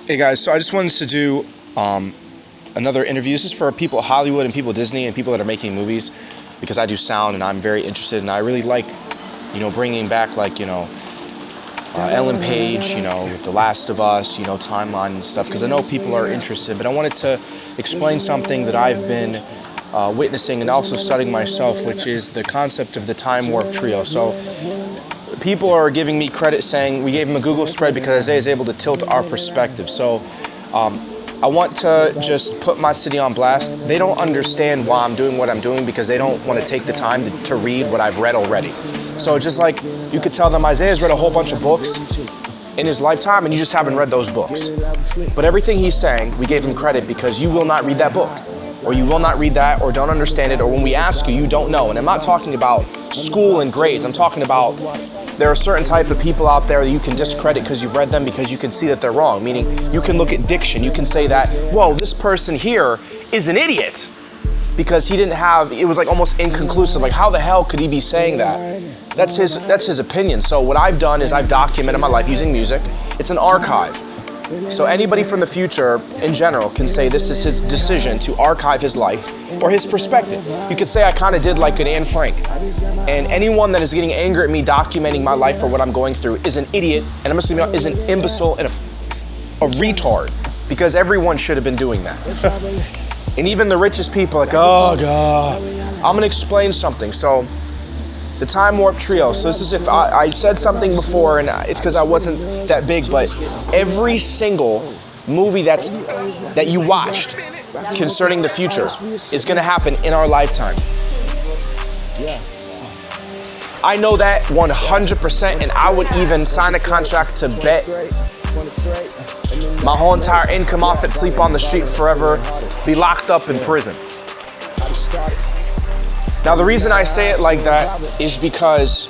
Hey guys, so I just wanted to do another interview. This is for people at Hollywood and people at Disney and people that are making movies, because I do sound and I'm very interested, and I really like, bringing back Ellen Page, with The Last of Us, timeline and stuff, because I know people are interested. But I wanted to explain something that I've been witnessing and also studying myself, which is the concept of the time warp trio. So people are giving me credit saying we gave him a Google spread because Isaiah is able to tilt our perspective. So I want to just put my city on blast. They don't understand why I'm doing what I'm doing because they don't want to take the time to read what I've read already. So just like you could tell them Isaiah's read a whole bunch of books in his lifetime and you just haven't read those books. But everything he's saying, we gave him credit because you will not read that book, or you will not read that, or don't understand it, or when we ask you, you don't know. And I'm not talking about school and grades. I'm talking about there are certain type of people out there that you can discredit because you've read them, because you can see that they're wrong. Meaning you can look at diction. You can say that, whoa, this person here is an idiot because he didn't have, it was like almost inconclusive. Like, how the hell could he be saying that? That's his opinion. So what I've done is I've documented my life using music. It's an archive. So anybody from the future in general can say this is his decision to archive his life or his perspective. You could say I kind of did like an Anne Frank. And anyone that is getting angry at me documenting my life or what I'm going through is an idiot, and I'm just is an imbecile and a retard, because everyone should have been doing that. And even the richest people are like, oh God. I'm gonna explain something. So the time warp trio. So this is if I said something before, and it's because I wasn't that big, but every single movie that you watched concerning the future is going to happen in our lifetime. I know that 100%, and I would even sign a contract to bet my whole entire income off it, sleep on the street forever, be locked up in prison. Now, the reason I say it like that is because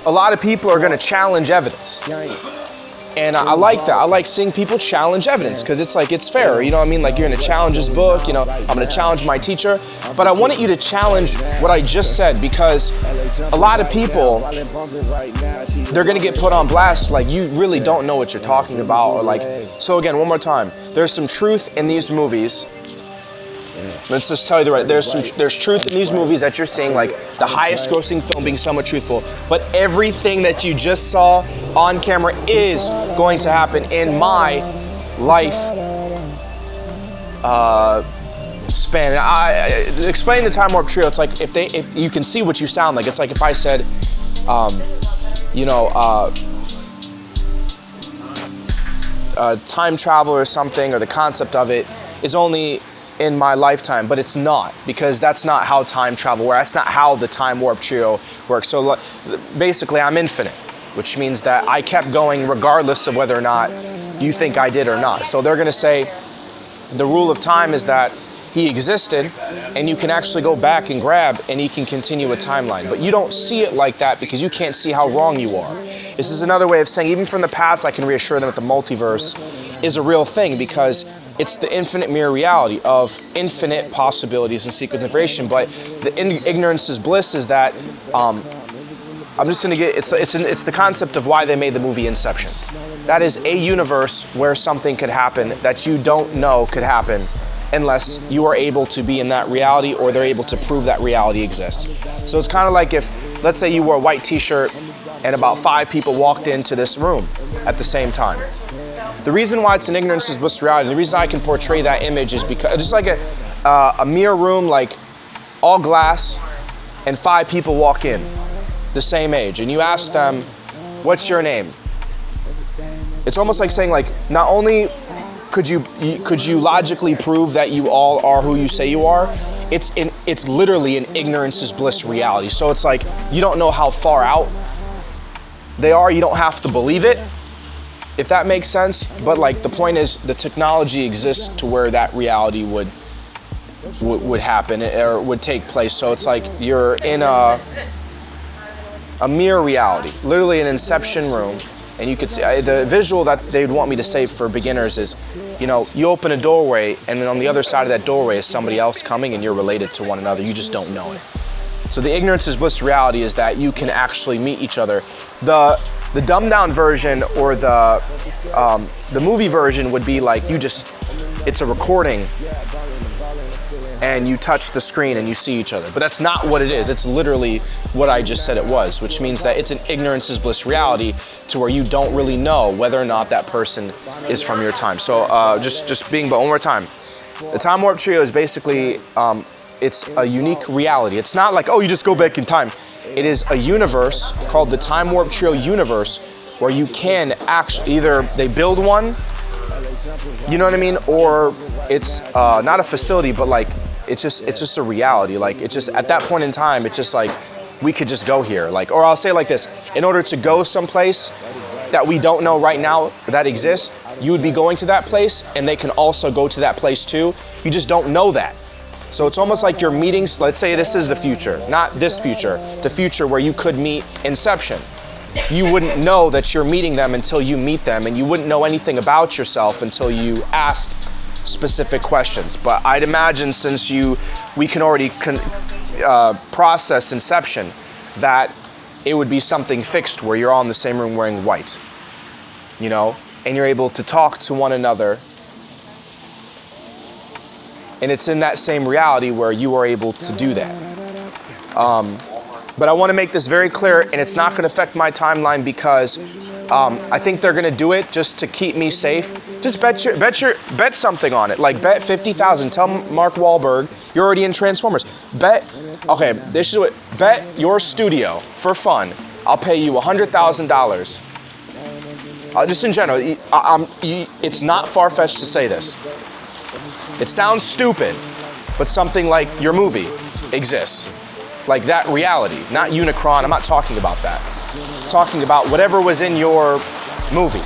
a lot of people are going to challenge evidence. And I like that. I like seeing people challenge evidence because it's like, it's fair. You know what I mean? Like, you're going to challenge this book, I'm going to challenge my teacher. But I wanted you to challenge what I just said, because a lot of people, they're going to get put on blast like you really don't know what you're talking about. Or like, so again, one more time, there's some truth in these movies. Let's just tell you the right. There's truth in these movies that you're seeing, like the highest grossing film being somewhat truthful. But everything that you just saw on camera is going to happen in my life span. I explain the time warp trio. It's like if you can see what you sound like. It's like if I said, time travel or something, or the concept of it is only in my lifetime, but it's not, because that's not how time travel works. That's not how the time warp trio works. So basically I'm infinite, which means that I kept going regardless of whether or not you think I did or not. So they're gonna say the rule of time is that he existed and you can actually go back and grab and he can continue a timeline. But you don't see it like that because you can't see how wrong you are. This is another way of saying, even from the past, I can reassure them that the multiverse is a real thing, because it's the infinite mirror reality of infinite possibilities and sequence information. But the ignorance is bliss is that I'm just gonna get it's the concept of why they made the movie Inception. That is a universe where something could happen that you don't know could happen unless you are able to be in that reality, or they're able to prove that reality exists. So it's kind of like if, let's say you wore a white t-shirt and about 5 people walked into this room at the same time. The reason why it's an ignorance is bliss reality, the reason I can portray that image is because it's like a mirror room, like all glass, and 5 people walk in, the same age, and you ask them, what's your name? It's almost like saying, like, not only could you logically prove that you all are who you say you are, it's literally an ignorance is bliss reality. So it's like, you don't know how far out they are, you don't have to believe it, if that makes sense. But like, the point is, the technology exists to where that reality would happen or would take place. So it's like you're in a mirror reality, literally an Inception room. And you could see the visual that they'd want me to say for beginners is, you open a doorway and then on the other side of that doorway is somebody else coming and you're related to one another. You just don't know it. So the ignorance is bliss reality is that you can actually meet each other. The dumbed down version or the movie version would be like it's a recording and you touch the screen and you see each other. But that's not what it is. It's literally what I just said it was, which means that it's an ignorance is bliss reality to where you don't really know whether or not that person is from your time. So but one more time. The Time Warp Trio is basically, it's a unique reality. It's not like, oh, you just go back in time. It is a universe called the Time Warp Trio universe where you can actually, either they build one, you know what I mean? Or it's not a facility, but like, it's just a reality. Like, it's just, at that point in time, it's just like, we could just go here. Like, or I'll say it like this, in order to go someplace that we don't know right now that exists, you would be going to that place and they can also go to that place too. You just don't know that. So it's almost like your meetings, let's say this is the future, not this future, the future where you could meet Inception. You wouldn't know that you're meeting them until you meet them, and you wouldn't know anything about yourself until you ask specific questions. But I'd imagine since we can already process Inception, that it would be something fixed where you're all in the same room wearing white, you know, and you're able to talk to one another. And it's in that same reality where you are able to do that. But I want to make this very clear, and it's not going to affect my timeline because I think they're going to do it just to keep me safe. Just bet something on it. Like bet 50,000. Tell Mark Wahlberg you're already in Transformers. Bet your studio for fun. I'll pay you $100,000. Just in general, it's not far-fetched to say this. It sounds stupid, but something like your movie exists. Like that reality, not Unicron, I'm not talking about that. I'm talking about whatever was in your movie.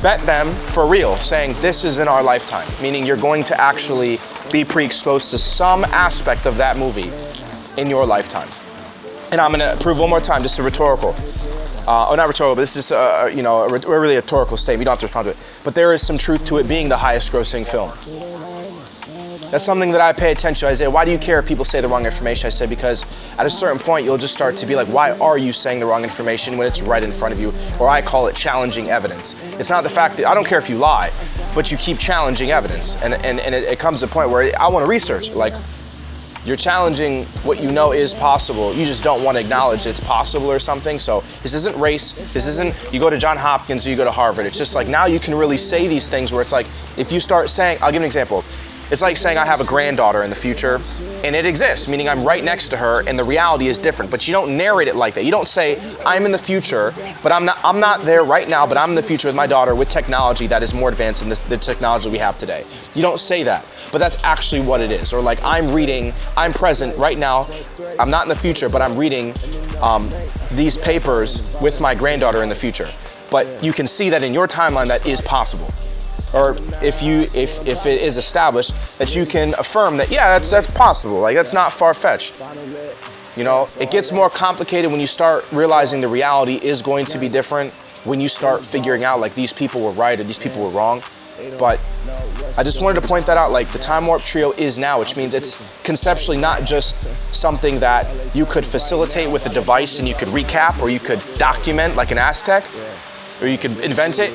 Bet them for real, saying this is in our lifetime, meaning you're going to actually be pre-exposed to some aspect of that movie in your lifetime. And I'm gonna prove one more time, just a rhetorical. Not rhetorical, but this is really a rhetorical statement. You don't have to respond to it. But there is some truth to it being the highest grossing film. That's something that I pay attention to. I say, why do you care if people say the wrong information? I say, because at a certain point, you'll just start to be like, why are you saying the wrong information when it's right in front of you? Or I call it challenging evidence. It's not the fact that, I don't care if you lie, but you keep challenging evidence. And it comes to a point where I want to research. Like, you're challenging what you know is possible. You just don't want to acknowledge it's possible or something. So this isn't race. This isn't, you go to Johns Hopkins or you go to Harvard. It's just like, now you can really say these things where it's like, if you start saying, I'll give an example. It's like saying I have a granddaughter in the future, and it exists, meaning I'm right next to her, and the reality is different. But you don't narrate it like that. You don't say I'm in the future, but I'm not there right now, but I'm in the future with my daughter with technology that is more advanced than the technology we have today. You don't say that, but that's actually what it is. Or like I'm present right now. I'm not in the future, but I'm reading these papers with my granddaughter in the future. But you can see that in your timeline that is possible. Or if it is established that you can affirm that, yeah, that's possible. Like, that's not far-fetched. You know, it gets more complicated when you start realizing the reality is going to be different, when you start figuring out like these people were right or these people were wrong. But I just wanted to point that out, like the Time Warp Trio is now, which means it's conceptually not just something that you could facilitate with a device and you could recap or you could document like an Aztec, or you could invent it.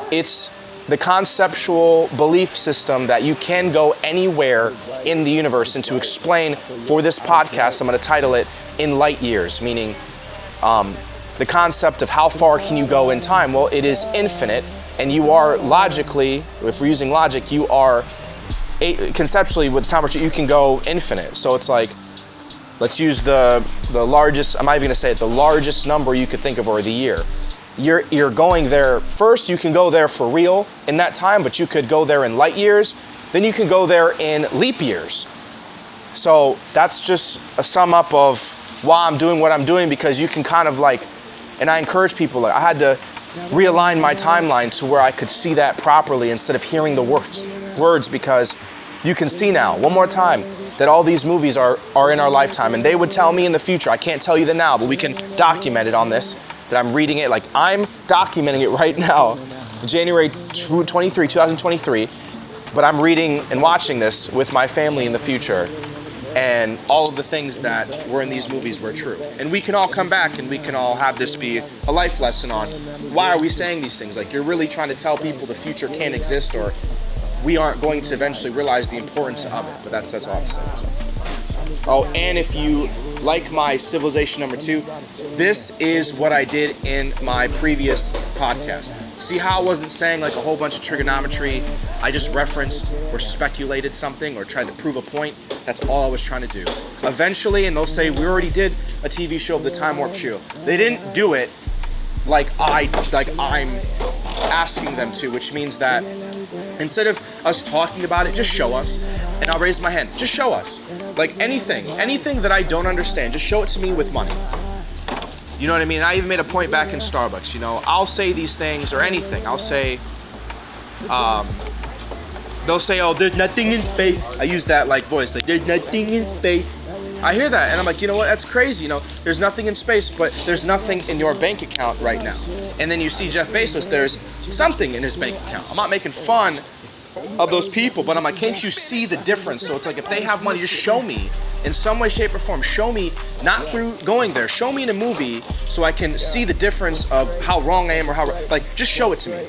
It's the conceptual belief system that you can go anywhere in the universe. And to explain for this podcast, I'm going to title it In Light Years, meaning the concept of how far can you go in time? Well, it is infinite, and you are logically, if we're using logic, you are conceptually with the time you can go infinite. So it's like, let's use the largest, I'm not even going to say it, the largest number you could think of, or the year. You're going there first. You can go there for real in that time, but you could go there in light years. Then you can go there in leap years. So that's just a sum up of why I'm doing what I'm doing, because you can kind of like, and I encourage people, like I had to realign my timeline to where I could see that properly instead of hearing the words, because you can see now, one more time, that all these movies are in our lifetime, and they would tell me in the future. I can't tell you that now, but we can document it on this. That I'm reading it, like I'm documenting it right now, January 23, 2023, but I'm reading and watching this with my family in the future. and all of the things that were in these movies were true. And we can all come back and we can all have this be a life lesson on why are we saying these things? Like, you're really trying to tell people the future can't exist, or we aren't going to eventually realize the importance of it. But that's all I'm saying. So. Oh, and if you like my Civilization number 2, this is what I did in my previous podcast. See how I wasn't saying like a whole bunch of trigonometry? I just referenced or speculated something or tried to prove a point. That's all I was trying to do. Eventually, and they'll say, we already did a TV show of the Time Warp Trio. They didn't do it like I'm asking them to, which means that instead of us talking about it, just show us. And I'll raise my hand. Just show us. Like anything that I don't understand, just show it to me with money. You know what I mean? I even made a point back in Starbucks, you know, I'll say these things or anything. I'll say, they'll say, oh, there's nothing in space. I use that like voice, like, there's nothing in space. I hear that and I'm like, you know what, that's crazy, you know, there's nothing in space, but there's nothing in your bank account right now. And then you see Jeff Bezos, there's something in his bank account. I'm not making fun of those people, but I'm like, can't you see the difference? So it's like, if they have money, just show me in some way, shape, or form. Show me, not through going there, show me in a movie so I can see the difference of how wrong I am or how, like, just show it to me.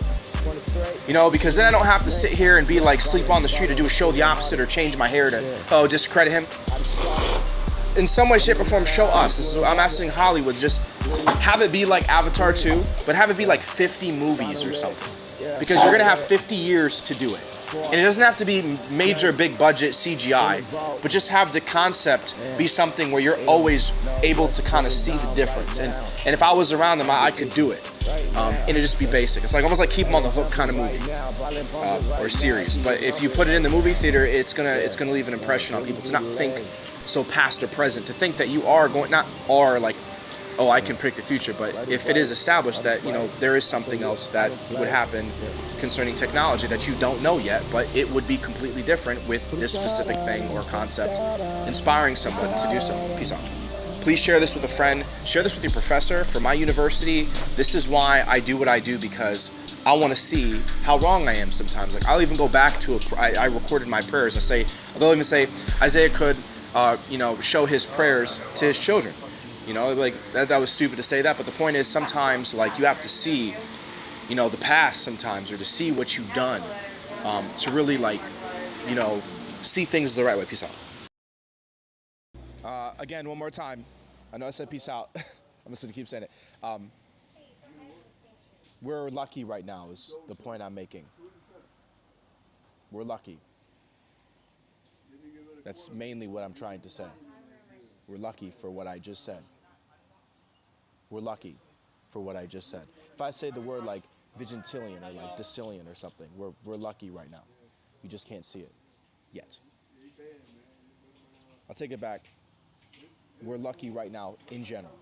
You know, because then I don't have to sit here and be like, sleep on the street or do a show the opposite or change my hair to, oh, discredit him. In some way, shape, or form, show us. This is what I'm asking Hollywood, just have it be like Avatar 2, but have it be like 50 movies or something. Because you're gonna have 50 years to do it. And it doesn't have to be major, big budget CGI, but just have the concept be something where you're always able to kind of see the difference. And if I was around them, I could do it. And it'd just be basic. It's like almost like Keep 'Em on the Hook kind of movie or series. But if you put it in the movie theater, it's gonna leave an impression on people to not think so past or present, to think that you are going, not are like, oh, I can predict the future, but if it is established that, you know, there is something else that would happen concerning technology that you don't know yet, but it would be completely different with this specific thing or concept, inspiring someone to do so. Peace out. Please share this with a friend. Share this with your professor. For my university, this is why I do what I do, because I want to see how wrong I am sometimes. Like, I'll even go back to I recorded my prayers. They'll even say Isaiah could, you know, show his prayers to his children. You know, like that was stupid to say that, but the point is sometimes, like, you have to see, you know, the past sometimes, or to see what you've done, to really, like, you know, see things the right way. Peace out. Again, one more time. I know I said peace out. I'm just gonna keep saying it. We're lucky right now is the point I'm making. We're lucky. That's mainly what I'm trying to say. We're lucky for what I just said. We're lucky for what I just said. If I say the word like Vigintillion or like Decillion or something, we're lucky right now. You just can't see it yet. I'll take it back. We're lucky right now in general.